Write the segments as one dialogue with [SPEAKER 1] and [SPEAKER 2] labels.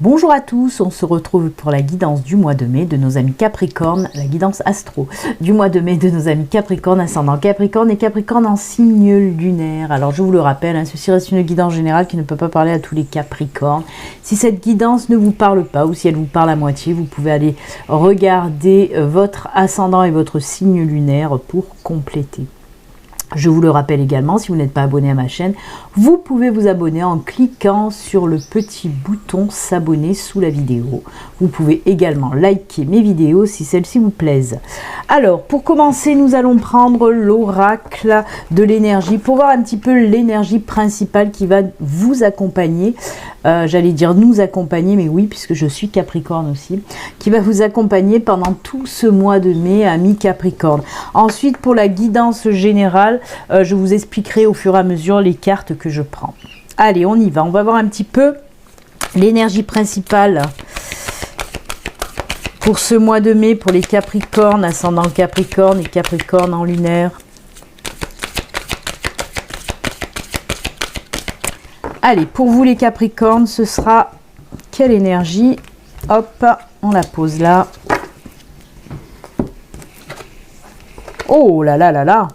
[SPEAKER 1] Bonjour à tous, on se retrouve pour la guidance du mois de mai de nos amis Capricorne, la guidance astro du mois de mai de nos amis Capricorne, ascendant Capricorne et Capricorne en signe lunaire. Alors je vous le rappelle, ceci reste une guidance générale qui ne peut pas parler à tous les Capricornes. Si cette guidance ne vous parle pas ou si elle vous parle à moitié, vous pouvez aller regarder votre ascendant et votre signe lunaire pour compléter. Je vous le rappelle également, si vous n'êtes pas abonné à ma chaîne, vous pouvez vous abonner en cliquant sur le petit bouton s'abonner sous la vidéo. Vous pouvez également liker mes vidéos si celles-ci vous plaisent. Alors, pour commencer, nous allons prendre l'oracle de l'énergie pour voir un petit peu l'énergie principale qui va vous accompagner. J'allais dire nous accompagner, mais oui, puisque je suis Capricorne aussi, qui va vous accompagner pendant tout ce mois de mai, amis Capricorne. Ensuite, pour la guidance générale, je vous expliquerai au fur et à mesure les cartes que je prends. Allez, on y va. On va voir un petit peu l'énergie principale pour ce mois de mai, pour les Capricornes, ascendant Capricorne et Capricorne en lunaire. Allez, pour vous les Capricornes, ce sera quelle énergie? Hop, on la pose là. Oh là là là là!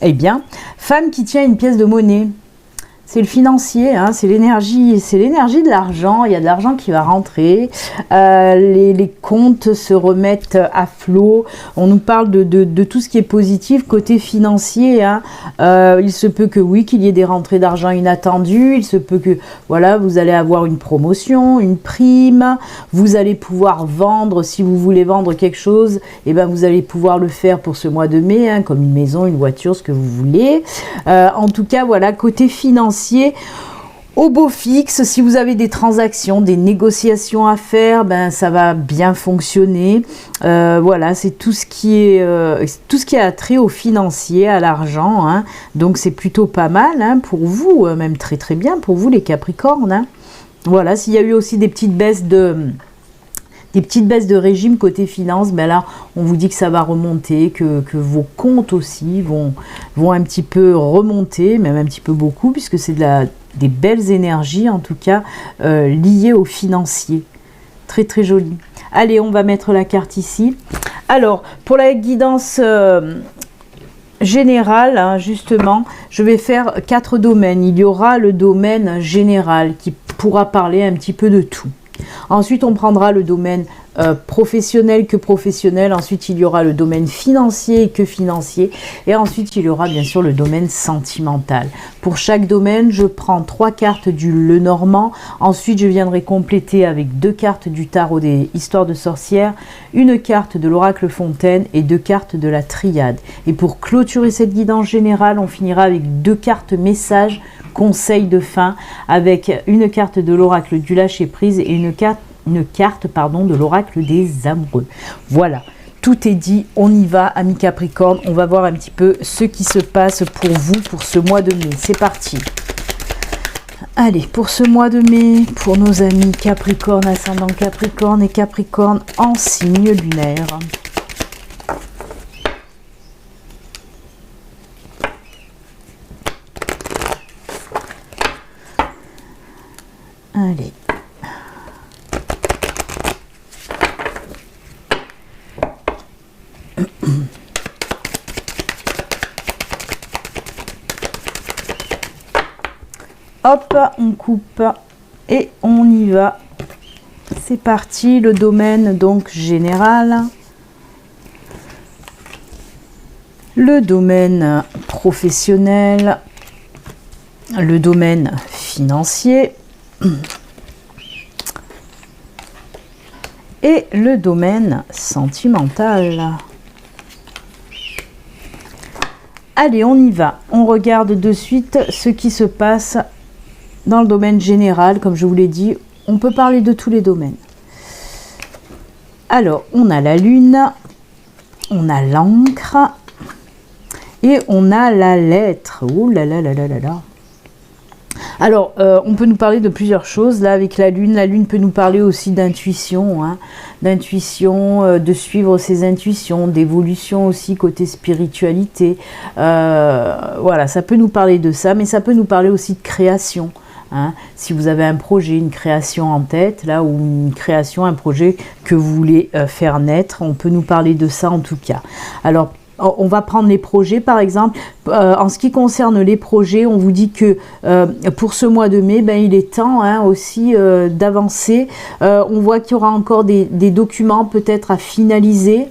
[SPEAKER 1] Eh bien, femme qui tient une pièce de monnaie. C'est le financier, hein, c'est l'énergie de l'argent. Il y a de l'argent qui va rentrer, les comptes se remettent à flot. On nous parle de tout ce qui est positif côté financier, hein. Il se peut que oui, qu'il y ait des rentrées d'argent inattendues. Il se peut que voilà, vous allez avoir une promotion, une prime. Vous allez pouvoir vendre, si vous voulez vendre quelque chose, et ben vous allez pouvoir le faire pour ce mois de mai, hein, comme une maison, une voiture, ce que vous voulez. En tout cas, voilà, côté financier, au beau fixe, si vous avez des transactions, des négociations à faire, ben ça va bien fonctionner. Voilà, c'est tout ce qui est attrait au financier, à l'argent, hein. Donc c'est plutôt pas mal, hein, pour vous, même très très bien pour vous les Capricornes, hein. Voilà, s'il y a eu aussi des petites baisses de régime côté finance, ben là, on vous dit que ça va remonter, que vos comptes aussi vont un petit peu remonter, même un petit peu beaucoup, puisque c'est des belles énergies, en tout cas, liées au financier. Très, très joli. Allez, on va mettre la carte ici. Alors, pour la guidance générale, hein, justement, je vais faire 4 domaines. Il y aura le domaine général qui pourra parler un petit peu de tout. Ensuite, on prendra le domaine professionnel que professionnel. Ensuite, il y aura le domaine financier que financier. Et ensuite, il y aura bien sûr le domaine sentimental. Pour chaque domaine, je prends 3 cartes du Lenormand. Ensuite, je viendrai compléter avec 2 cartes du tarot des histoires de sorcières, une carte de l'oracle Fontaine et 2 cartes de la triade. Et pour clôturer cette guidance générale, on finira avec 2 cartes messages, conseil de fin, avec une carte de l'oracle du lâcher prise et une carte de l'oracle des amoureux. Voilà, tout est dit, on y va, amis Capricorne. On va voir un petit peu ce qui se passe pour vous pour ce mois de mai. C'est parti. Allez, pour ce mois de mai, pour nos amis Capricorne, ascendant Capricorne et Capricorne en signe lunaire. Allez. Hop, on coupe et on y va. C'est parti, le domaine donc général. Le domaine professionnel. Le domaine financier. Et le domaine sentimental. Allez, on y va. On regarde de suite ce qui se passe dans le domaine général. Comme je vous l'ai dit, on peut parler de tous les domaines. Alors, on a la lune, on a l'encre et on a la lettre. Ouh là là là là là là. Alors, on peut nous parler de plusieurs choses. Là, avec la lune peut nous parler aussi d'intuition, hein, d'intuition, de suivre ses intuitions, d'évolution aussi côté spiritualité. Voilà, ça peut nous parler de ça, mais ça peut nous parler aussi de création. hein. Si vous avez un projet, une création en tête, là, ou une création, un projet que vous voulez faire naître, on peut nous parler de ça en tout cas. Alors, on va prendre les projets par exemple. En ce qui concerne les projets, on vous dit que pour ce mois de mai, ben, il est temps hein, aussi d'avancer. On voit qu'il y aura encore des documents peut-être à finaliser.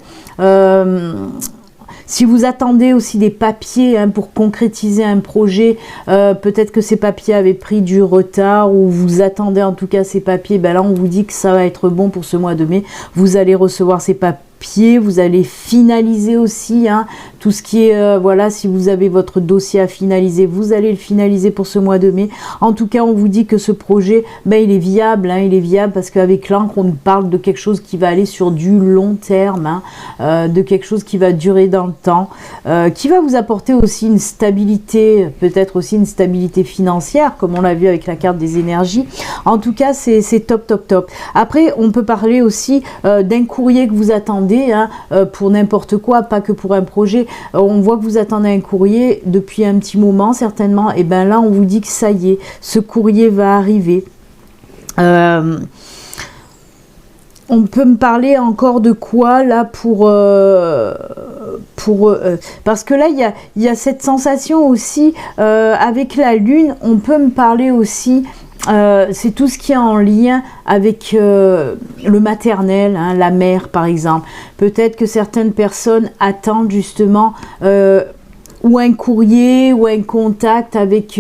[SPEAKER 1] Si vous attendez aussi des papiers hein, pour concrétiser un projet, peut-être que ces papiers avaient pris du retard ou vous attendez en tout cas ces papiers, ben là on vous dit que ça va être bon pour ce mois de mai. Vous allez recevoir ces papiers. Vous allez finaliser aussi hein, tout ce qui est, voilà, si vous avez votre dossier à finaliser, vous allez le finaliser pour ce mois de mai. En tout cas, on vous dit que ce projet, ben, il est viable, hein, il est viable parce qu'avec l'encre, on nous parle de quelque chose qui va aller sur du long terme, hein, de quelque chose qui va durer dans le temps, qui va vous apporter aussi une stabilité, peut-être aussi une stabilité financière, comme on l'a vu avec la carte des énergies. En tout cas, c'est top, top, top. Après, on peut parler aussi d'un courrier que vous attendez, hein, pour n'importe quoi, pas que pour un projet. On voit que vous attendez un courrier depuis un petit moment certainement, et bien là on vous dit que ça y est, ce courrier va arriver. On peut me parler encore de quoi là parce que là il y a cette sensation aussi avec la lune. On peut me parler aussi c'est tout ce qui est en lien avec le maternel, hein, la mère par exemple. Peut-être que certaines personnes attendent justement ou un courrier ou un contact avec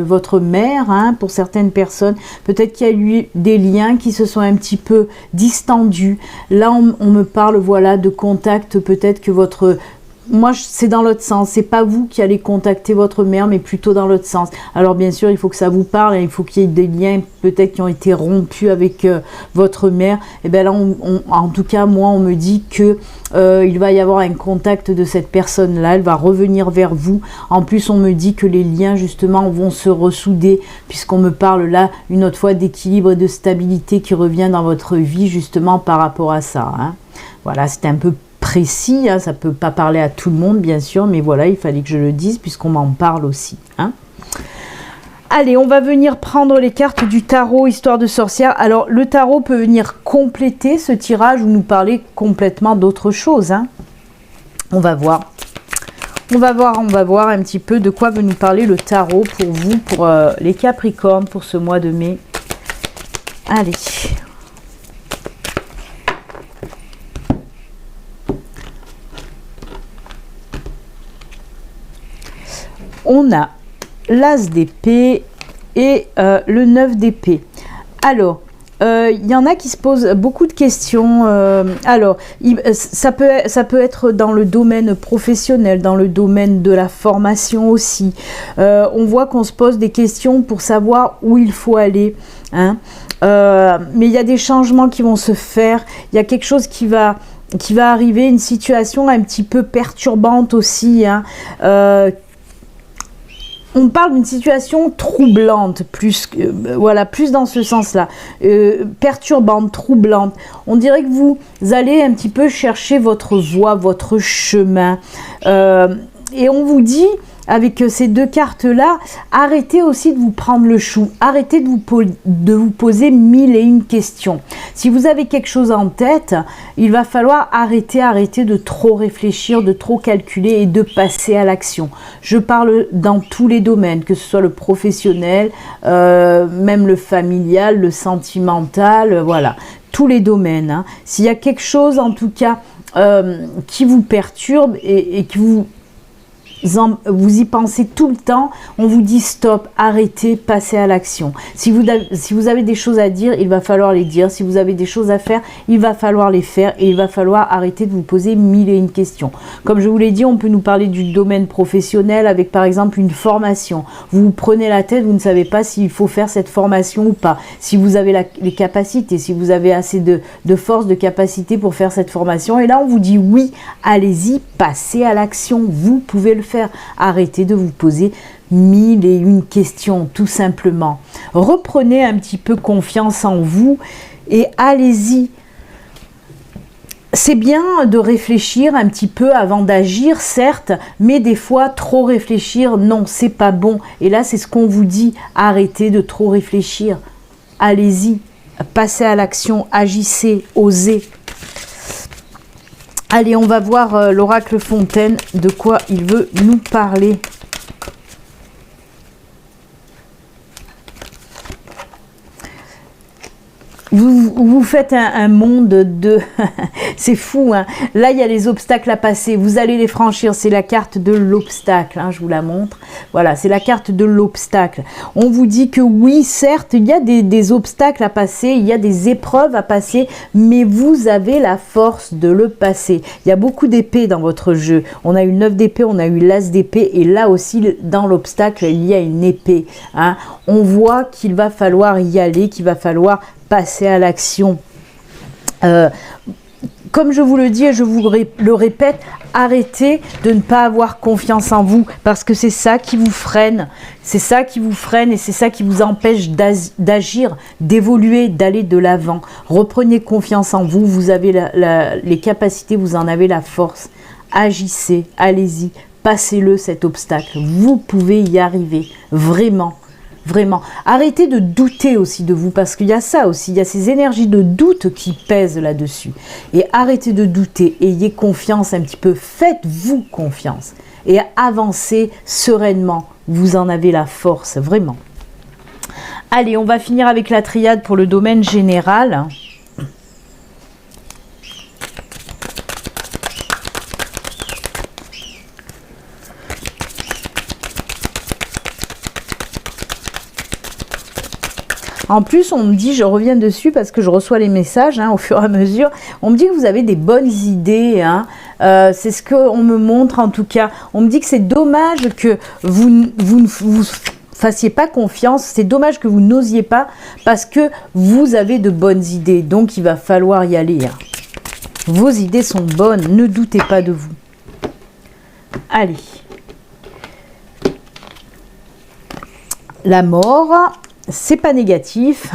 [SPEAKER 1] votre mère, hein, pour certaines personnes. Peut-être qu'il y a eu des liens qui se sont un petit peu distendus. Là on me parle voilà de contact, peut-être que votre... Moi, c'est dans l'autre sens. C'est pas vous qui allez contacter votre mère, mais plutôt dans l'autre sens. Alors, bien sûr, il faut que ça vous parle. Et il faut qu'il y ait des liens, peut-être, qui ont été rompus avec votre mère. Et bien là, en tout cas, moi, on me dit que il va y avoir un contact de cette personne-là. Elle va revenir vers vous. En plus, on me dit que les liens, justement, vont se ressouder, puisqu'on me parle là, une autre fois, d'équilibre et de stabilité qui revient dans votre vie, justement, par rapport à ça, hein. Voilà, c'était un peu précis, hein, ça peut pas parler à tout le monde bien sûr, mais voilà, il fallait que je le dise puisqu'on m'en parle aussi, hein. Allez, on va venir prendre les cartes du tarot Histoire de sorcière. Alors le tarot peut venir compléter ce tirage ou nous parler complètement d'autre chose, hein. On va voir un petit peu de quoi veut nous parler le tarot pour vous, pour les Capricornes, pour ce mois de mai. Allez. On a l'As d'épée et le 9 d'épée. Alors, il y en a qui se posent beaucoup de questions. Alors, ça peut être dans le domaine professionnel, dans le domaine de la formation aussi. On voit qu'on se pose des questions pour savoir où il faut aller, hein. Mais il y a des changements qui vont se faire. Il y a quelque chose qui va arriver, une situation un petit peu perturbante aussi, hein. On parle d'une situation troublante, plus dans ce sens-là, perturbante, troublante. On dirait que vous allez un petit peu chercher votre voie, votre chemin. Et on vous dit, avec ces deux cartes-là, arrêtez aussi de vous prendre le chou. Arrêtez de vous poser 1001 questions. Si vous avez quelque chose en tête, il va falloir arrêter de trop réfléchir, de trop calculer et de passer à l'action. Je parle dans tous les domaines, que ce soit le professionnel, même le familial, le sentimental, voilà. Tous les domaines, hein. S'il y a quelque chose, en tout cas, qui vous perturbe et que vous y pensez tout le temps, on vous dit stop, arrêtez, passez à l'action. Si vous avez des choses à dire, il va falloir les dire. Si vous avez des choses à faire, il va falloir les faire et il va falloir arrêter de vous poser 1001 questions. Comme je vous l'ai dit, on peut nous parler du domaine professionnel avec par exemple une formation. Vous vous prenez la tête, vous ne savez pas s'il faut faire cette formation ou pas. Si vous avez les capacités, si vous avez assez de force, de capacité pour faire cette formation. Et là, on vous dit oui, allez-y, passez à l'action. Vous pouvez le faire. Arrêtez de vous poser 1001 questions, tout simplement. Reprenez un petit peu confiance en vous et allez-y. c'est bien de réfléchir un petit peu avant d'agir, certes, mais des fois, trop réfléchir, non, c'est pas bon. Et là, c'est ce qu'on vous dit, arrêtez de trop réfléchir. Allez-y, passez à l'action, agissez, osez. Allez, on va voir l'oracle Fontaine, de quoi il veut nous parler. Vous faites un monde de... c'est fou, hein. Là, il y a les obstacles à passer. Vous allez les franchir. C'est la carte de l'obstacle. Hein, je vous la montre. Voilà, c'est la carte de l'obstacle. On vous dit que oui, certes, il y a des obstacles à passer. Il y a des épreuves à passer. Mais vous avez la force de le passer. Il y a beaucoup d'épées dans votre jeu. On a eu 9 d'épée, on a eu l'as d'épée. Et là aussi, dans l'obstacle, il y a une épée. Hein. On voit qu'il va falloir y aller, qu'il va falloir passer à l'action. Comme je vous le dis et je vous le répète, arrêtez de ne pas avoir confiance en vous parce que c'est ça qui vous freine. C'est ça qui vous freine et c'est ça qui vous empêche d'agir, d'évoluer, d'aller de l'avant. Reprenez confiance en vous, vous avez les capacités, vous en avez la force. Agissez, allez-y, passez-le cet obstacle. Vous pouvez y arriver, vraiment. Vraiment. Arrêtez de douter aussi de vous, parce qu'il y a ça aussi, il y a ces énergies de doute qui pèsent là-dessus. Et arrêtez de douter, ayez confiance un petit peu, faites-vous confiance. Et avancez sereinement, vous en avez la force, vraiment. Allez, on va finir avec la triade pour le domaine général. En plus, on me dit, je reviens dessus parce que je reçois les messages au fur et à mesure, on me dit que vous avez des bonnes idées, c'est ce qu'on me montre en tout cas. On me dit que c'est dommage que vous ne fassiez pas confiance, c'est dommage que vous n'osiez pas parce que vous avez de bonnes idées, donc il va falloir y aller. Vos idées sont bonnes, ne doutez pas de vous. Allez. La mort... c'est pas négatif.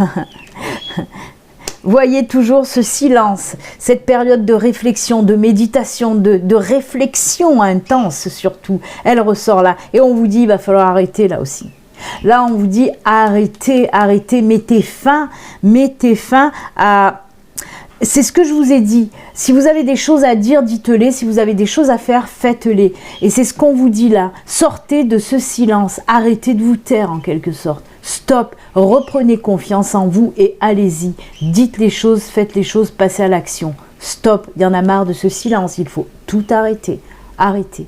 [SPEAKER 1] Voyez toujours ce silence, cette période de réflexion, de méditation, de réflexion intense surtout. Elle ressort là. Et on vous dit, il va falloir arrêter là aussi. Là, on vous dit, arrêtez, arrêtez, mettez fin à... C'est ce que je vous ai dit. Si vous avez des choses à dire, dites-les. Si vous avez des choses à faire, faites-les. Et c'est ce qu'on vous dit là. Sortez de ce silence. Arrêtez de vous taire en quelque sorte. Stop. Reprenez confiance en vous et allez-y. Dites les choses, faites les choses, passez à l'action. Stop. Il y en a marre de ce silence. Il faut tout arrêter. Arrêtez.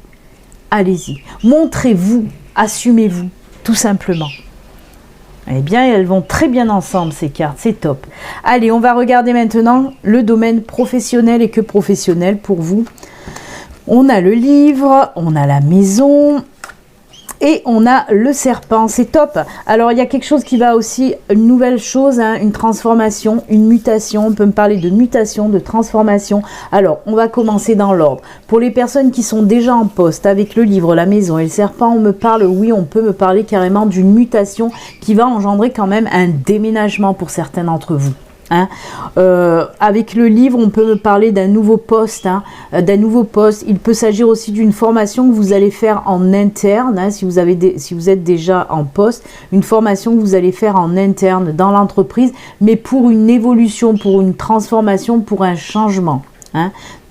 [SPEAKER 1] Allez-y. Montrez-vous. Assumez-vous. Tout simplement. Eh bien, elles vont très bien ensemble, ces cartes, c'est top. Allez, on va regarder maintenant le domaine professionnel et que professionnel pour vous. On a le livre, on a la maison et on a le serpent, c'est top. Alors, il y a quelque chose qui va aussi, une nouvelle chose, une transformation, une mutation. On peut me parler de mutation, de transformation. Alors, on va commencer dans l'ordre. Pour les personnes qui sont déjà en poste avec le livre, la maison et le serpent, on me parle, oui, on peut me parler carrément d'une mutation qui va engendrer quand même un déménagement pour certains d'entre vous. Avec le livre, on peut me parler d'un nouveau poste, Il peut s'agir aussi d'une formation que vous allez faire en interne, si vous êtes déjà en poste, une formation que vous allez faire en interne dans l'entreprise, mais pour une évolution, pour une transformation, pour un changement.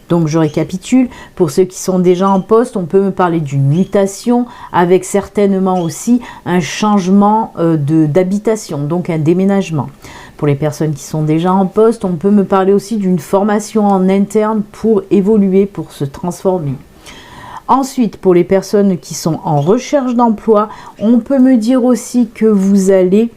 [SPEAKER 1] Donc je récapitule, pour ceux qui sont déjà en poste, on peut me parler d'une mutation avec certainement aussi un changement d'habitation, donc un déménagement. Pour les personnes qui sont déjà en poste, on peut me parler aussi d'une formation en interne pour évoluer, pour se transformer. Ensuite, pour les personnes qui sont en recherche d'emploi, on peut me dire aussi que vous allez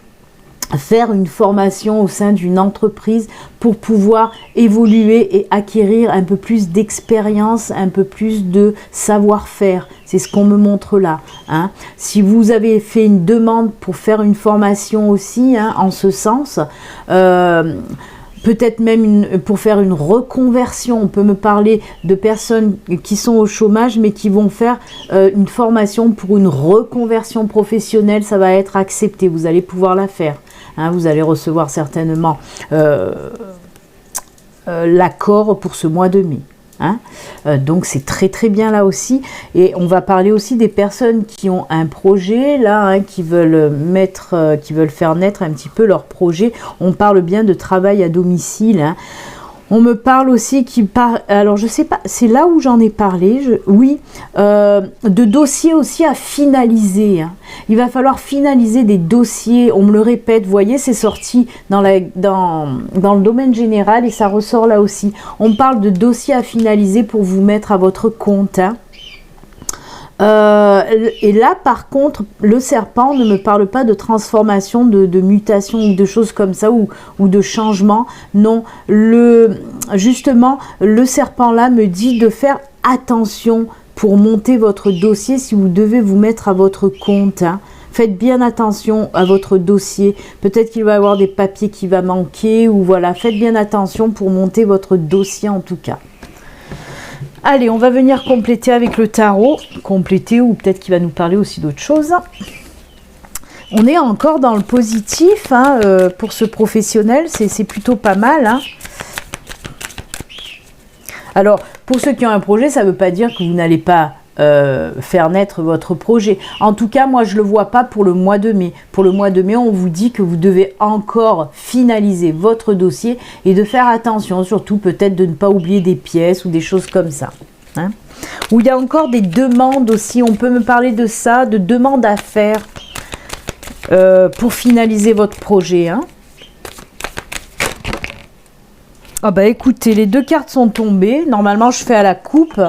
[SPEAKER 1] faire une formation au sein d'une entreprise pour pouvoir évoluer et acquérir un peu plus d'expérience, un peu plus de savoir-faire. C'est ce qu'on me montre là. Si vous avez fait une demande pour faire une formation aussi, en ce sens, peut-être même pour faire une reconversion. On peut me parler de personnes qui sont au chômage mais qui vont faire une formation pour une reconversion professionnelle. Ça va être accepté, vous allez pouvoir la faire. Vous allez recevoir certainement l'accord pour ce mois de mai. Hein, donc c'est très très bien là aussi. Et on va parler aussi des personnes qui ont un projet là, hein, qui veulent faire naître un petit peu leur projet. On parle bien de travail à domicile, hein. On me parle aussi alors je sais pas, c'est là où j'en ai parlé, oui, de dossiers aussi à finaliser, hein. Il va falloir finaliser des dossiers, on me le répète, vous voyez, c'est sorti dans le domaine général et ça ressort là aussi. On parle de dossiers à finaliser pour vous mettre à votre compte, hein. Et là par contre le serpent ne me parle pas de transformation, de mutation ou de choses comme ça ou de changement. Non, justement le serpent là me dit de faire attention pour monter votre dossier si vous devez vous mettre à votre compte, hein. Faites bien attention à votre dossier, peut-être qu'il va y avoir des papiers qui vont manquer ou voilà, faites bien attention pour monter votre dossier en tout cas. Allez, on va venir compléter avec le tarot. Compléter ou peut-être qu'il va nous parler aussi d'autres choses. On est encore dans le positif, hein, pour ce professionnel. C'est plutôt pas mal, hein. Alors, pour ceux qui ont un projet, ça ne veut pas dire que vous n'allez pas faire naître votre projet. En tout cas, moi, je ne le vois pas pour le mois de mai. Pour le mois de mai, on vous dit que vous devez encore finaliser votre dossier et de faire attention, surtout peut-être de ne pas oublier des pièces ou des choses comme ça, hein. Où il y a encore des demandes aussi, on peut me parler de ça, de demandes à faire pour finaliser votre projet, hein. Ah bah écoutez, les deux cartes sont tombées. Normalement, je fais à la coupe.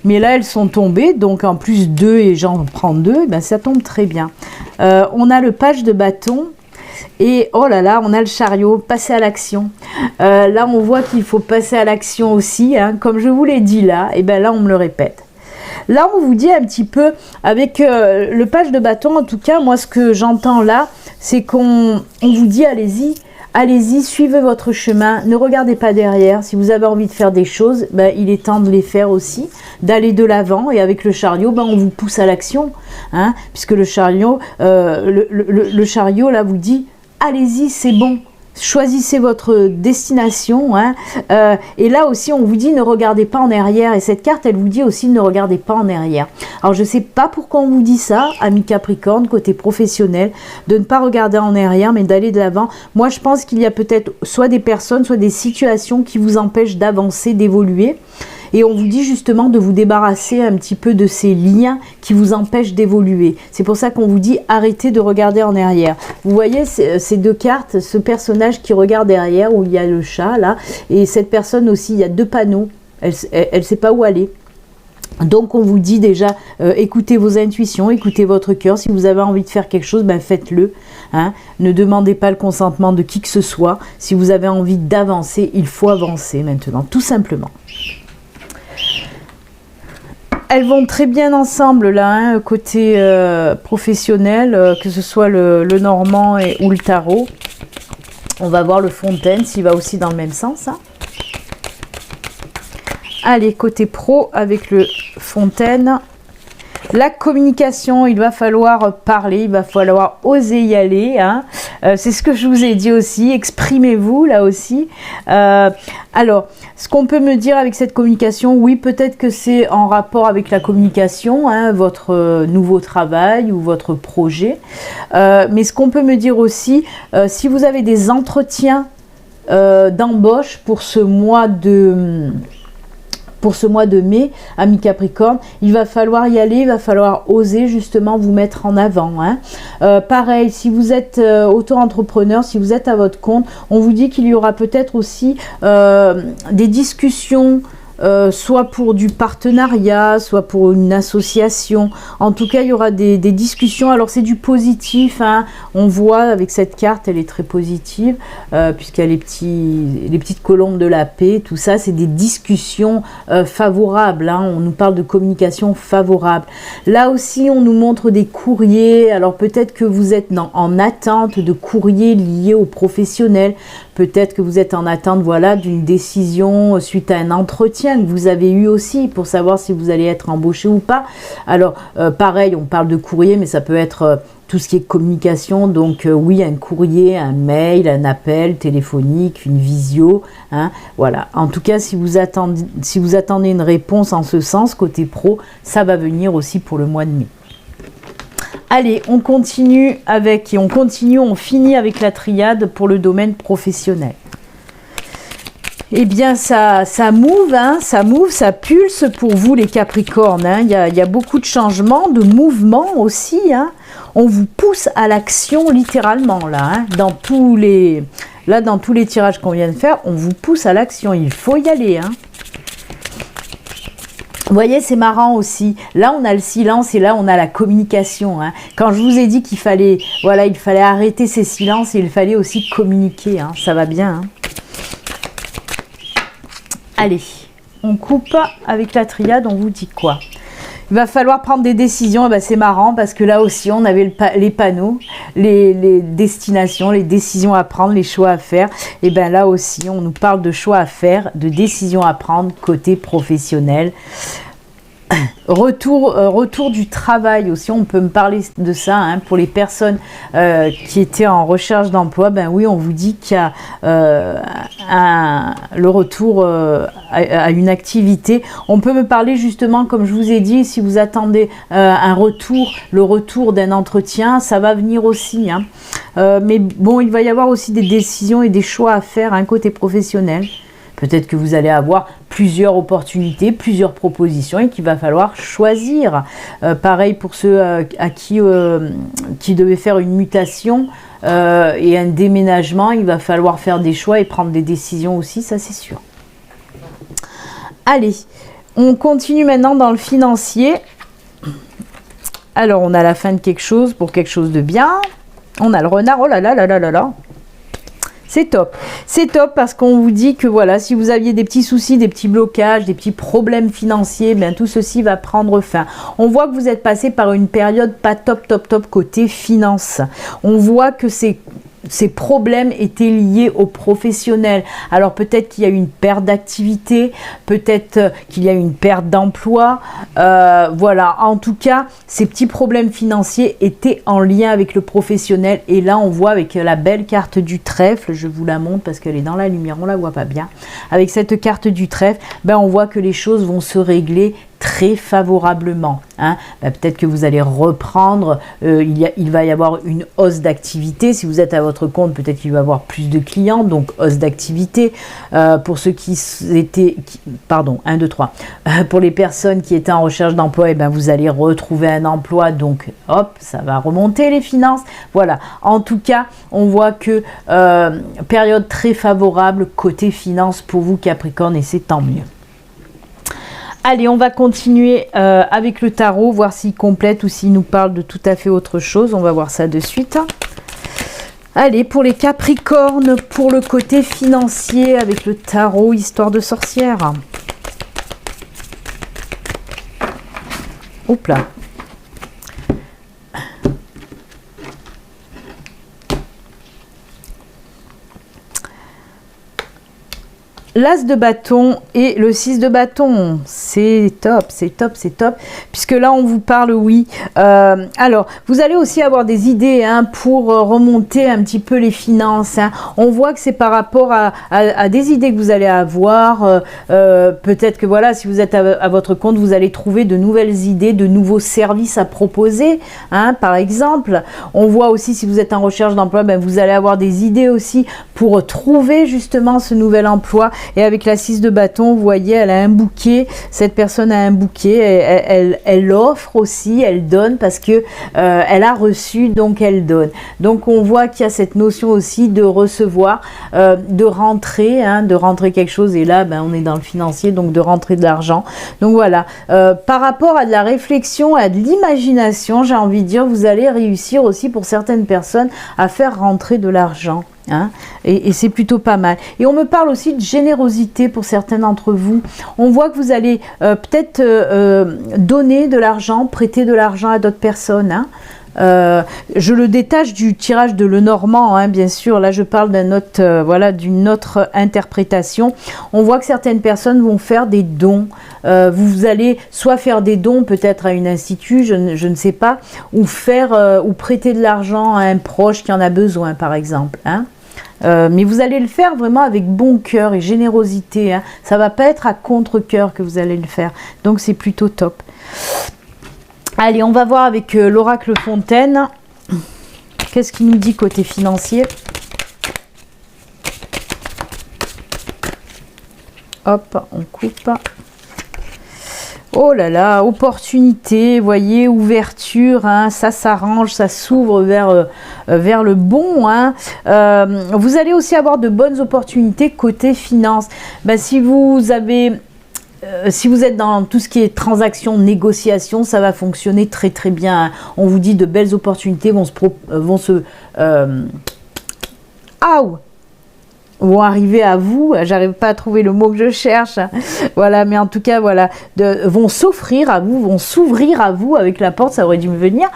[SPEAKER 1] Mais là, elles sont tombées, donc en plus 2 et j'en prends 2, ben ça tombe très bien. On a le page de bâton et oh là là, on a le chariot, passer à l'action. Là, on voit qu'il faut passer à l'action aussi, hein, comme je vous l'ai dit là, et ben là, on me le répète. Là, on vous dit un petit peu, avec le page de bâton, en tout cas, moi, ce que j'entends là, c'est qu'on vous dit, allez-y. Allez-y, suivez votre chemin, ne regardez pas derrière. Si vous avez envie de faire des choses, ben, il est temps de les faire aussi, d'aller de l'avant. Et avec le chariot, ben, on vous pousse à l'action, hein, puisque le chariot, le chariot là vous dit, allez-y, c'est bon. Choisissez votre destination, hein. Et là aussi on vous dit ne regardez pas en arrière, et cette carte elle vous dit aussi ne regardez pas en arrière. Alors je sais pas pourquoi on vous dit ça, amis Capricorne, côté professionnel, de ne pas regarder en arrière mais d'aller de l'avant. Moi je pense qu'il y a peut-être soit des personnes, soit des situations qui vous empêchent d'avancer, d'évoluer. Et on vous dit justement de vous débarrasser un petit peu de ces liens qui vous empêchent d'évoluer. C'est pour ça qu'on vous dit arrêtez de regarder en arrière. Vous voyez ces deux cartes, ce personnage qui regarde derrière où il y a le chat là. Et cette personne aussi, il y a deux panneaux. Elle ne sait pas où aller. Donc on vous dit déjà, écoutez vos intuitions, écoutez votre cœur. Si vous avez envie de faire quelque chose, ben faites-le, hein. Ne demandez pas le consentement de qui que ce soit. Si vous avez envie d'avancer, il faut avancer maintenant, tout simplement. Elles vont très bien ensemble là, hein, côté professionnel, que ce soit le normand ou le tarot. On va voir le fontaine s'il va aussi dans le même sens, hein. Allez, côté pro avec le fontaine. La communication, il va falloir parler, il va falloir oser y aller, hein. C'est ce que je vous ai dit aussi, exprimez-vous là aussi. Alors, ce qu'on peut me dire avec cette communication, oui, peut-être que c'est en rapport avec la communication, hein, votre nouveau travail ou votre projet. Mais ce qu'on peut me dire aussi, si vous avez des entretiens d'embauche pour ce mois de mai, amis Capricorne, il va falloir y aller, il va falloir oser justement vous mettre en avant, hein. Pareil, si vous êtes auto-entrepreneur, si vous êtes à votre compte, on vous dit qu'il y aura peut-être aussi des discussions, soit pour du partenariat, soit pour une association. En tout cas, il y aura des discussions. Alors, c'est du positif, hein. On voit avec cette carte, elle est très positive, puisqu'il y a les petites colombes de la paix, tout ça, c'est des discussions favorables, hein. On nous parle de communication favorable. Là aussi, on nous montre des courriers. Alors, peut-être que vous êtes en attente de courriers liés aux professionnels. Peut-être que vous êtes en attente, voilà, d'une décision suite à un entretien. entretiens que vous avez eu aussi pour savoir si vous allez être embauché ou pas. Alors, pareil, on parle de courrier, mais ça peut être tout ce qui est communication. Donc, oui, un courrier, un mail, un appel téléphonique, une visio. Hein, voilà. En tout cas, si vous attendez une réponse en ce sens, côté pro, ça va venir aussi pour le mois de mai. Allez, on continue on finit avec la triade pour le domaine professionnel. Eh bien, ça move, hein, ça pulse pour vous les Capricornes. Hein. Il y a beaucoup de changements, de mouvements aussi. Hein. On vous pousse à l'action littéralement là. Hein. Dans tous les tirages qu'on vient de faire, on vous pousse à l'action. Il faut y aller. Hein. Vous voyez, c'est marrant aussi. Là, on a le silence et là, on a la communication. Hein. Quand je vous ai dit qu'il fallait, voilà, il fallait arrêter ces silences et il fallait aussi communiquer. Hein. Ça va bien. Hein. Allez, on coupe avec la triade. On vous dit quoi? Il va falloir prendre des décisions. Et ben, c'est marrant parce que là aussi, on avait les panneaux, les destinations, les décisions à prendre, les choix à faire. Et bien là aussi, on nous parle de choix à faire, de décisions à prendre côté professionnel. Retour du travail aussi, on peut me parler de ça, hein, pour les personnes qui étaient en recherche d'emploi. Ben oui, on vous dit qu'il y a le retour à une activité. On peut me parler justement, comme je vous ai dit, si vous attendez le retour d'un entretien, ça va venir aussi. Hein. Mais bon, il va y avoir aussi des décisions et des choix à faire, hein, côté professionnel. Peut-être que vous allez avoir plusieurs opportunités, plusieurs propositions et qu'il va falloir choisir. Pareil pour ceux à qui devaient faire une mutation et un déménagement, il va falloir faire des choix et prendre des décisions aussi, ça c'est sûr. Allez, on continue maintenant dans le financier. Alors, on a la fin de quelque chose pour quelque chose de bien. On a le renard, oh là là là là là là. C'est top parce qu'on vous dit que voilà, si vous aviez des petits soucis, des petits blocages, des petits problèmes financiers, bien tout ceci va prendre fin. On voit que vous êtes passé par une période pas top côté finance. On voit que ces problèmes étaient liés aux professionnels. Alors peut-être qu'il y a eu une perte d'activité, peut-être qu'il y a eu une perte d'emploi. Voilà, en tout cas, ces petits problèmes financiers étaient en lien avec le professionnel. Et là, on voit avec la belle carte du trèfle, je vous la montre parce qu'elle est dans la lumière, on la voit pas bien. Avec cette carte du trèfle, ben, on voit que les choses vont se régler très favorablement. Hein. Ben, peut-être que vous allez reprendre, il va y avoir une hausse d'activité. Si vous êtes à votre compte, peut-être qu'il va y avoir plus de clients, donc hausse d'activité. Pour ceux qui étaient... pardon, 1, 2, 3. Pour les personnes qui étaient en recherche d'emploi, eh ben, vous allez retrouver un emploi, donc hop, ça va remonter les finances. Voilà, en tout cas, on voit que période très favorable côté finance pour vous Capricorne et c'est tant mieux. Allez, on va continuer avec le tarot, voir s'il complète ou s'il nous parle de tout à fait autre chose. On va voir ça de suite. Allez, pour les Capricornes, pour le côté financier avec le tarot, histoire de sorcière. Hop là. L'As de bâton et le 6 de bâton, c'est top, puisque là on vous parle, oui. Alors, vous allez aussi avoir des idées, hein, pour remonter un petit peu les finances. Hein. On voit que c'est par rapport à des idées que vous allez avoir. Peut-être que voilà, si vous êtes à votre compte, vous allez trouver de nouvelles idées, de nouveaux services à proposer. Hein, par exemple, on voit aussi si vous êtes en recherche d'emploi, ben, vous allez avoir des idées aussi pour trouver justement ce nouvel emploi. Et avec la 6 de bâton, vous voyez, elle a un bouquet. Cette personne a un bouquet. Elle offre aussi, elle donne parce que elle a reçu, donc elle donne. Donc on voit qu'il y a cette notion aussi de recevoir, de rentrer, hein, de rentrer quelque chose. Et là, ben, on est dans le financier, donc de rentrer de l'argent. Donc voilà. Par rapport à de la réflexion, à de l'imagination, j'ai envie de dire, vous allez réussir aussi pour certaines personnes à faire rentrer de l'argent. Hein, et c'est plutôt pas mal. Et on me parle aussi de générosité pour certains d'entre vous. On voit que vous allez peut-être donner de l'argent, prêter de l'argent à d'autres personnes. Hein. Je le détache du tirage de Lenormand, hein, bien sûr. Là, je parle d'un autre, voilà, d'une autre interprétation. On voit que certaines personnes vont faire des dons. Vous allez soit faire des dons peut-être à une institut, je ne sais pas, ou faire ou prêter de l'argent à un proche qui en a besoin, par exemple. Hein. Mais vous allez le faire vraiment avec bon cœur et générosité. Hein. Ça ne va pas être à contre-cœur que vous allez le faire. Donc, c'est plutôt top. Allez, on va voir avec l'oracle Fontaine. Qu'est-ce qu'il nous dit côté financier? Hop, on coupe. Oh là là, opportunité, voyez, ouverture, hein, ça s'arrange, ça s'ouvre vers le bon. Hein. Vous allez aussi avoir de bonnes opportunités côté finance. Ben, si vous êtes dans tout ce qui est transaction, négociation, ça va fonctionner très très bien. Hein. On vous dit de belles opportunités vont arriver à vous. J'arrive pas à trouver le mot que je cherche. Voilà, mais en tout cas, voilà, vont s'offrir à vous, vont s'ouvrir à vous avec la porte, ça aurait dû me venir.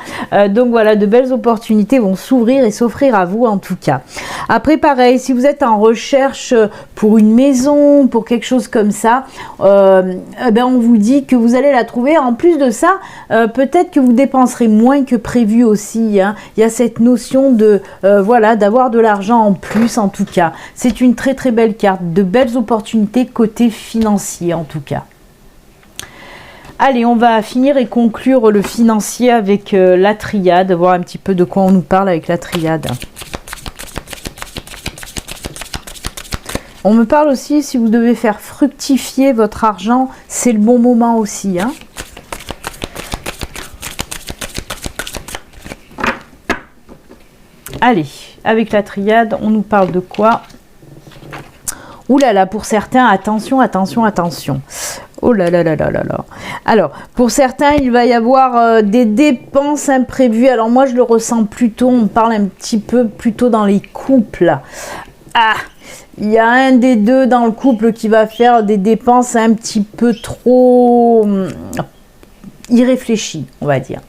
[SPEAKER 1] Donc voilà, de belles opportunités vont s'ouvrir et s'offrir à vous en tout cas. Après, pareil, si vous êtes en recherche pour une maison, pour quelque chose comme ça, ben on vous dit que vous allez la trouver. En plus de ça, peut-être que vous dépenserez moins que prévu aussi. Hein. Il y a cette notion de, voilà, d'avoir de l'argent en plus en tout cas. C'est une très très belle carte, de belles opportunités côté financier en tout cas. Allez, on va finir et conclure le financier avec la triade, voir un petit peu de quoi on nous parle avec la triade. On me parle aussi, si vous devez faire fructifier votre argent, c'est le bon moment aussi. Hein. Allez, avec la triade, on nous parle de quoi? Ouh là là, pour certains, attention, attention, attention. Oh là là là là là là. Alors, pour certains, il va y avoir des dépenses imprévues. Alors moi, je le ressens plutôt, on parle un petit peu plutôt dans les couples. Ah, il y a un des deux dans le couple qui va faire des dépenses un petit peu trop irréfléchies, on va dire.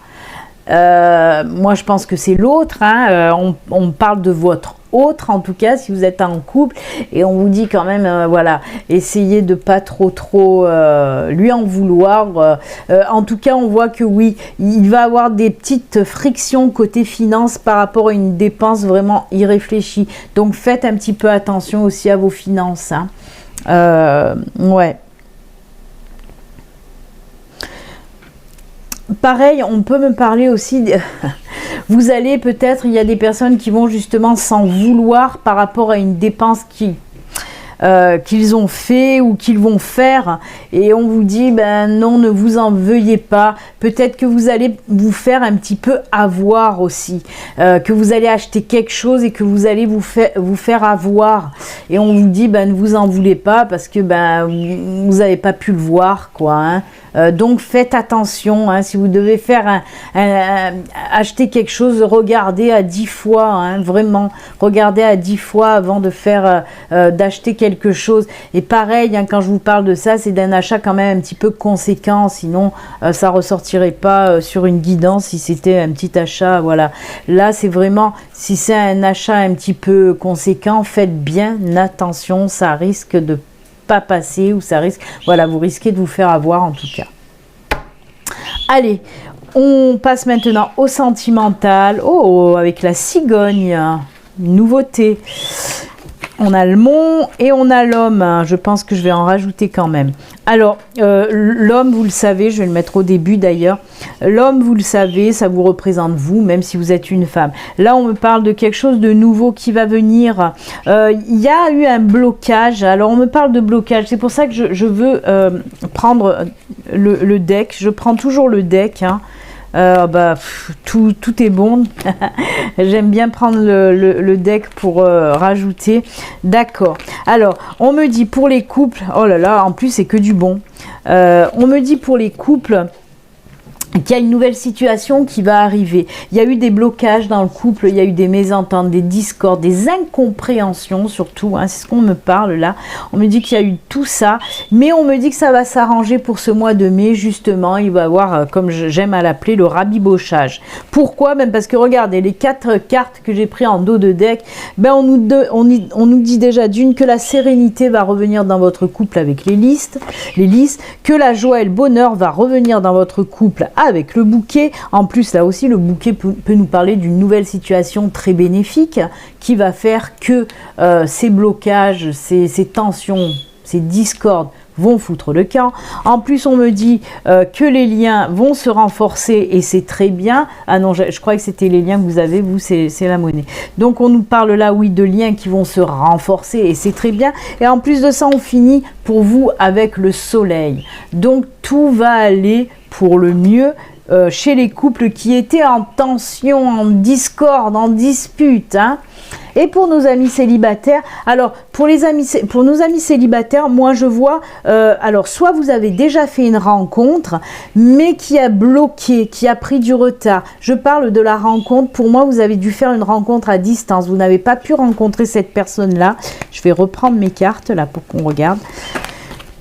[SPEAKER 1] Moi, je pense que c'est l'autre. Hein. On parle de votre autre, en tout cas, si vous êtes en couple, et on vous dit quand même, voilà, essayez de pas trop lui en vouloir. En tout cas, on voit que oui, il va avoir des petites frictions côté finance par rapport à une dépense vraiment irréfléchie. Donc, faites un petit peu attention aussi à vos finances. Hein. Ouais. Pareil, on peut me parler aussi, vous allez peut-être, il y a des personnes qui vont justement s'en vouloir par rapport à une dépense qu'ils ont fait ou qu'ils vont faire, et on vous dit, ben non, ne vous en veuillez pas, peut-être que vous allez vous faire un petit peu avoir aussi, que vous allez acheter quelque chose et que vous allez vous faire avoir, et on vous dit, ben ne vous en voulez pas parce que ben vous n'avez pas pu le voir, quoi, hein. Donc faites attention, hein, si vous devez faire acheter quelque chose, regardez à 10 fois, hein, vraiment, regardez à 10 fois avant de faire d'acheter quelque chose. Et pareil, hein, quand je vous parle de ça, c'est d'un achat quand même un petit peu conséquent, sinon ça ressortirait pas sur une guidance si c'était un petit achat, voilà. Là, c'est vraiment, si c'est un achat un petit peu conséquent, faites bien attention, ça risque de pas passer, ou ça risque, voilà, vous risquez de vous faire avoir en tout cas. Allez, on passe maintenant au sentimental. Oh, avec la cigogne, nouveauté. On a le mont et on a l'homme. Je pense que je vais en rajouter quand même. Alors, l'homme, vous le savez, je vais le mettre au début d'ailleurs. L'homme, vous le savez, ça vous représente vous, même si vous êtes une femme. Là, on me parle de quelque chose de nouveau qui va venir. Il y a eu un blocage. Alors, on me parle de blocage. C'est pour ça que je veux prendre le deck. Je prends toujours le deck, hein. Tout est bon. J'aime bien prendre le deck pour rajouter. D'accord. Alors, on me dit pour les couples, oh là là, en plus c'est que du bon. On me dit pour les couples, qu'il y a une nouvelle situation qui va arriver. Il y a eu des blocages dans le couple, il y a eu des mésententes, des discordes, des incompréhensions surtout, hein, c'est ce qu'on me parle là. On me dit qu'il y a eu tout ça, mais on me dit que ça va s'arranger pour ce mois de mai, justement. Il va y avoir, comme j'aime à l'appeler, le rabibochage. Pourquoi? Ben parce que regardez, les 4 cartes que j'ai pris en dos de deck, ben on nous dit déjà d'une que la sérénité va revenir dans votre couple avec les lys, que la joie et le bonheur va revenir dans votre couple avec le bouquet. En plus, là aussi, le bouquet peut nous parler d'une nouvelle situation très bénéfique qui va faire que ces blocages, ces tensions, ces discordes vont foutre le camp. En plus, on me dit que les liens vont se renforcer et c'est très bien. Ah non, je crois que c'était les liens que vous avez, vous, c'est la monnaie. Donc, on nous parle là, oui, de liens qui vont se renforcer et c'est très bien. Et en plus de ça, on finit pour vous avec le soleil. Donc, tout va aller pour le mieux chez les couples qui étaient en tension, en discorde, en dispute, hein. Et pour nos amis célibataires, alors pour nos amis célibataires, moi je vois, alors soit vous avez déjà fait une rencontre, mais qui a bloqué, qui a pris du retard. Je parle de la rencontre, pour moi vous avez dû faire une rencontre à distance, vous n'avez pas pu rencontrer cette personne-là. Je vais reprendre mes cartes là pour qu'on regarde.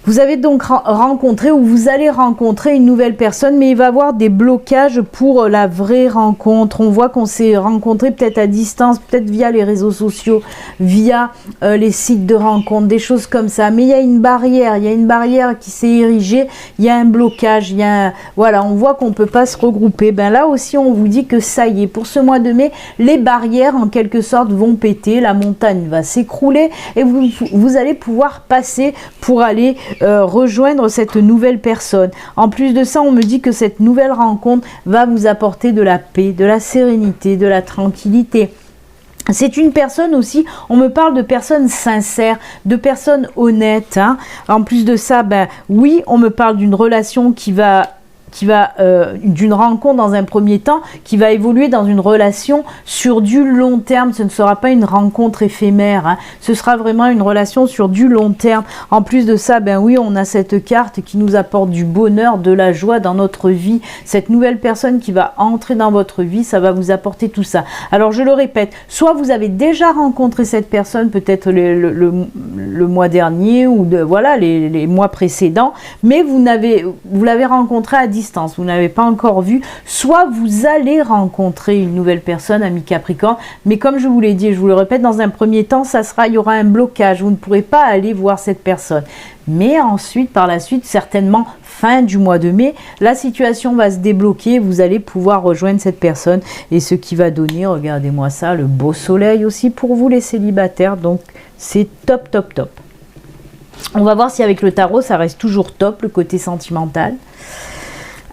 [SPEAKER 1] Vous avez donc rencontré ou vous allez rencontrer une nouvelle personne, mais il va y avoir des blocages pour la vraie rencontre. On voit qu'on s'est rencontré peut-être à distance, peut-être via les réseaux sociaux, via les sites de rencontres, des choses comme ça. Mais il y a une barrière qui s'est érigée, il y a un blocage, voilà, on voit qu'on ne peut pas se regrouper. Ben là aussi, on vous dit que ça y est, pour ce mois de mai, les barrières en quelque sorte vont péter, la montagne va s'écrouler et vous allez pouvoir passer pour aller rejoindre cette nouvelle personne. En plus de ça, on me dit que cette nouvelle rencontre va vous apporter de la paix, de la sérénité, de la tranquillité. C'est une personne aussi, on me parle de personnes sincères, de personnes honnêtes, hein. En plus de ça, ben oui, on me parle d'une relation qui va d'une rencontre dans un premier temps, qui va évoluer dans une relation sur du long terme. Ce ne sera pas une rencontre éphémère, hein. Ce sera vraiment une relation sur du long terme. En plus de ça, ben oui, on a cette carte qui nous apporte du bonheur, de la joie dans notre vie. Cette nouvelle personne qui va entrer dans votre vie, ça va vous apporter tout ça. Alors je le répète, soit vous avez déjà rencontré cette personne, peut-être le mois dernier ou voilà les mois précédents, mais vous l'avez rencontré à distance, vous n'avez pas encore vu, soit vous allez rencontrer une nouvelle personne, ami Capricorne, mais comme je vous l'ai dit et je vous le répète, dans un premier temps, il y aura un blocage, vous ne pourrez pas aller voir cette personne. Mais ensuite, par la suite, certainement fin du mois de mai, la situation va se débloquer, vous allez pouvoir rejoindre cette personne et ce qui va donner, regardez-moi ça, le beau soleil aussi pour vous les célibataires, donc c'est top, top, top. On va voir si avec le tarot, ça reste toujours top, le côté sentimental.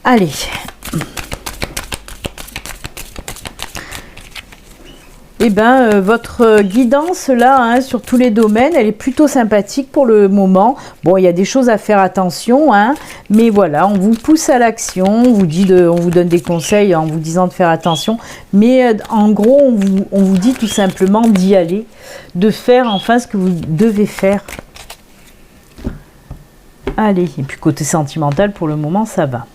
[SPEAKER 1] Allez. Eh bien, votre guidance là, hein, sur tous les domaines, elle est plutôt sympathique pour le moment. Bon, il y a des choses à faire attention, hein, mais voilà, on vous pousse à l'action, on vous donne des conseils en vous disant de faire attention, mais en gros, on vous dit tout simplement d'y aller, de faire enfin ce que vous devez faire. Allez, et puis côté sentimental, pour le moment, ça va.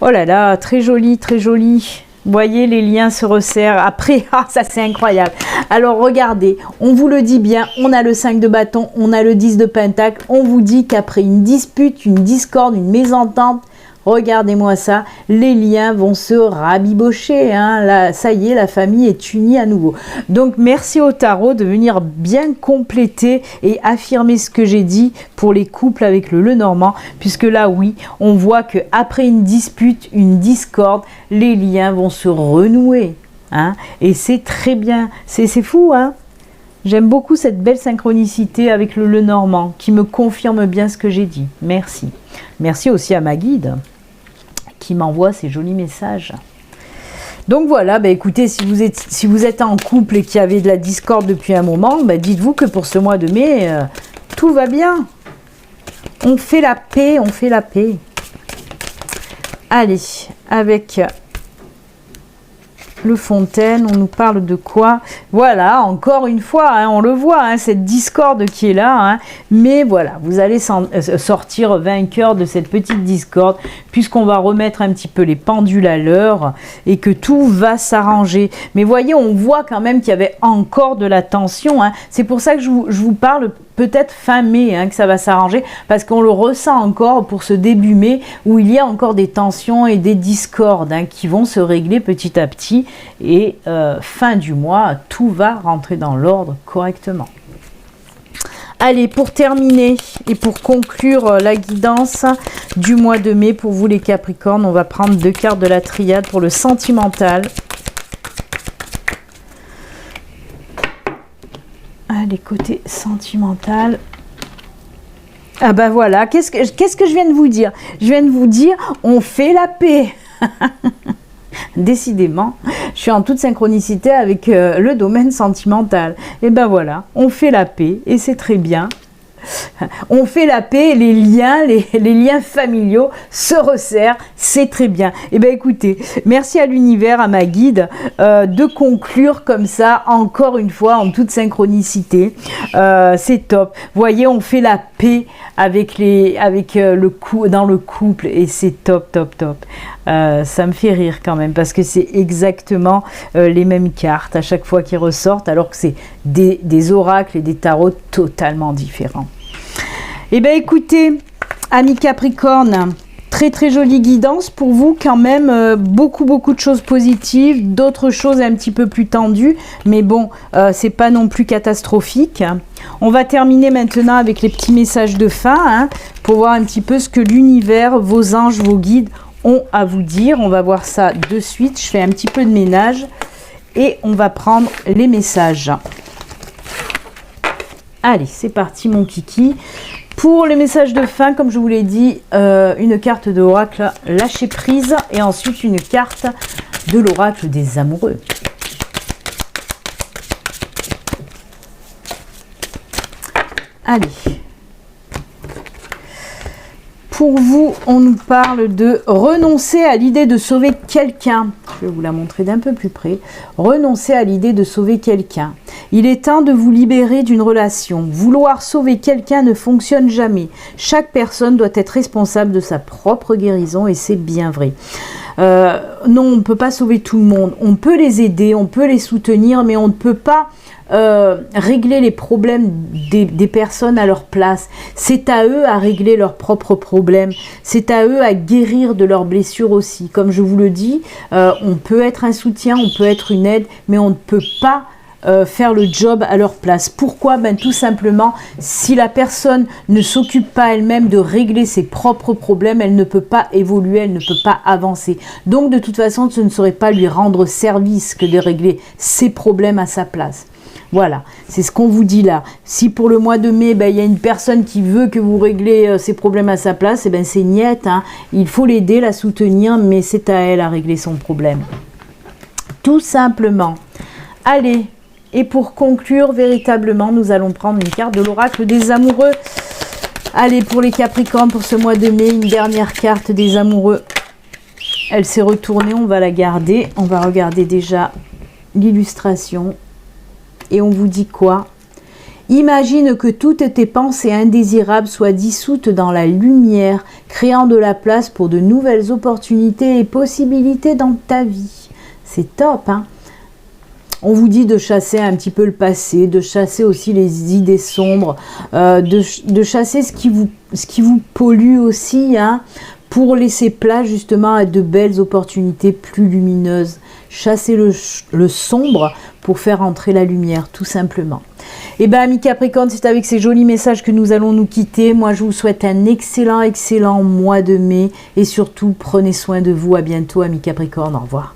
[SPEAKER 1] Oh là là, très joli, très joli. Vous voyez, les liens se resserrent. Après, ah, ça c'est incroyable. Alors regardez, on vous le dit bien, on a le 5 de bâton, on a le 10 de pentacle. On vous dit qu'après une dispute, une discorde, une mésentente, regardez-moi ça, les liens vont se rabibocher, hein. Là, ça y est, la famille est unie à nouveau. Donc merci au tarot de venir bien compléter et affirmer ce que j'ai dit pour les couples avec le Lenormand, puisque là oui, on voit que après une dispute, une discorde, les liens vont se renouer, hein. Et c'est très bien, c'est fou, hein. J'aime beaucoup cette belle synchronicité avec le Lenormand qui me confirme bien ce que j'ai dit. Merci. Merci aussi à ma guide qui m'envoie ces jolis messages. Donc voilà, bah écoutez, si vous êtes en couple et qu'il y avait de la discorde depuis un moment, bah dites-vous que pour ce mois de mai, tout va bien. On fait la paix, on fait la paix. Allez, avec Le Fontaine, on nous parle de quoi? Voilà, encore une fois, hein, on le voit, hein, cette discorde qui est là, hein, mais voilà, vous allez sortir vainqueur de cette petite discorde, puisqu'on va remettre un petit peu les pendules à l'heure, et que tout va s'arranger. Mais voyez, on voit quand même qu'il y avait encore de la tension, hein. C'est pour ça que je vous parle peut-être fin mai, hein, que ça va s'arranger, parce qu'on le ressent encore pour ce début mai, où il y a encore des tensions et des discordes, hein, qui vont se régler petit à petit, et fin du mois, tout va rentrer dans l'ordre correctement. Allez, pour terminer et pour conclure la guidance du mois de mai pour vous les Capricornes, on va prendre 2 cartes de la triade pour le sentimental. Allez, côté sentimental. Ah bah voilà, qu'est-ce que je viens de vous dire? Je viens de vous dire, on fait la paix. Décidément, je suis en toute synchronicité avec le domaine sentimental. Et ben voilà, on fait la paix et c'est très bien. On fait la paix, les liens familiaux se resserrent, c'est très bien. Et ben écoutez, merci à l'univers, à ma guide, de conclure comme ça, encore une fois, en toute synchronicité. C'est top. Voyez, on fait la paix avec dans le couple et c'est top, top, top. Ça me fait rire quand même parce que c'est exactement les mêmes cartes à chaque fois qui ressortent, alors que c'est des oracles et des tarots totalement différents. Eh bien écoutez, amis Capricorne, très très jolie guidance pour vous quand même, beaucoup de choses positives, d'autres choses un petit peu plus tendues, mais bon, c'est pas non plus catastrophique. On va terminer maintenant avec les petits messages de fin, hein, pour voir un petit peu ce que l'univers, vos anges, vos guides ont à vous dire. On va voir ça de suite, je fais un petit peu de ménage et on va prendre les messages. Allez, c'est parti mon kiki. Pour les messages de fin, comme je vous l'ai dit, une carte de l'oracle lâcher prise et ensuite une carte de l'oracle des amoureux. Allez. Pour vous, on nous parle de renoncer à l'idée de sauver quelqu'un. Je vais vous la montrer d'un peu plus près. Renoncer à l'idée de sauver quelqu'un. Il est temps de vous libérer d'une relation. Vouloir sauver quelqu'un ne fonctionne jamais. Chaque personne doit être responsable de sa propre guérison et c'est bien vrai. Non, on ne peut pas sauver tout le monde. On peut les aider, on peut les soutenir, mais on ne peut pas régler les problèmes des personnes à leur place. C'est à eux à régler leurs propres problèmes. C'est à eux à guérir de leurs blessures aussi. Comme je vous le dis, on peut être un soutien, on peut être une aide, mais on ne peut pas faire le job à leur place. Pourquoi? Ben, tout simplement, si la personne ne s'occupe pas elle-même de régler ses propres problèmes, elle ne peut pas évoluer, elle ne peut pas avancer. Donc, de toute façon, ce ne serait pas lui rendre service que de régler ses problèmes à sa place. Voilà, c'est ce qu'on vous dit là. Si pour le mois de mai, ben, y a une personne qui veut que vous réglez ses problèmes à sa place, et ben, c'est niette, hein. Il faut l'aider, la soutenir, mais c'est à elle à régler son problème. Tout simplement. Allez, et pour conclure, véritablement, nous allons prendre une carte de l'oracle des amoureux. Allez, pour les Capricornes, pour ce mois de mai, une dernière carte des amoureux. Elle s'est retournée, on va la garder. On va regarder déjà l'illustration. Et on vous dit quoi? Imagine que toutes tes pensées indésirables soient dissoutes dans la lumière, créant de la place pour de nouvelles opportunités et possibilités dans ta vie. C'est top, hein? On vous dit de chasser un petit peu le passé, de chasser aussi les idées sombres, de chasser ce qui vous pollue aussi, hein, pour laisser place justement à de belles opportunités plus lumineuses. Chasser le sombre pour faire entrer la lumière, tout simplement. Et bien, amis Capricorne, c'est avec ces jolis messages que nous allons nous quitter. Moi, je vous souhaite un excellent mois de mai. Et surtout, prenez soin de vous. À bientôt, amis Capricorne. Au revoir.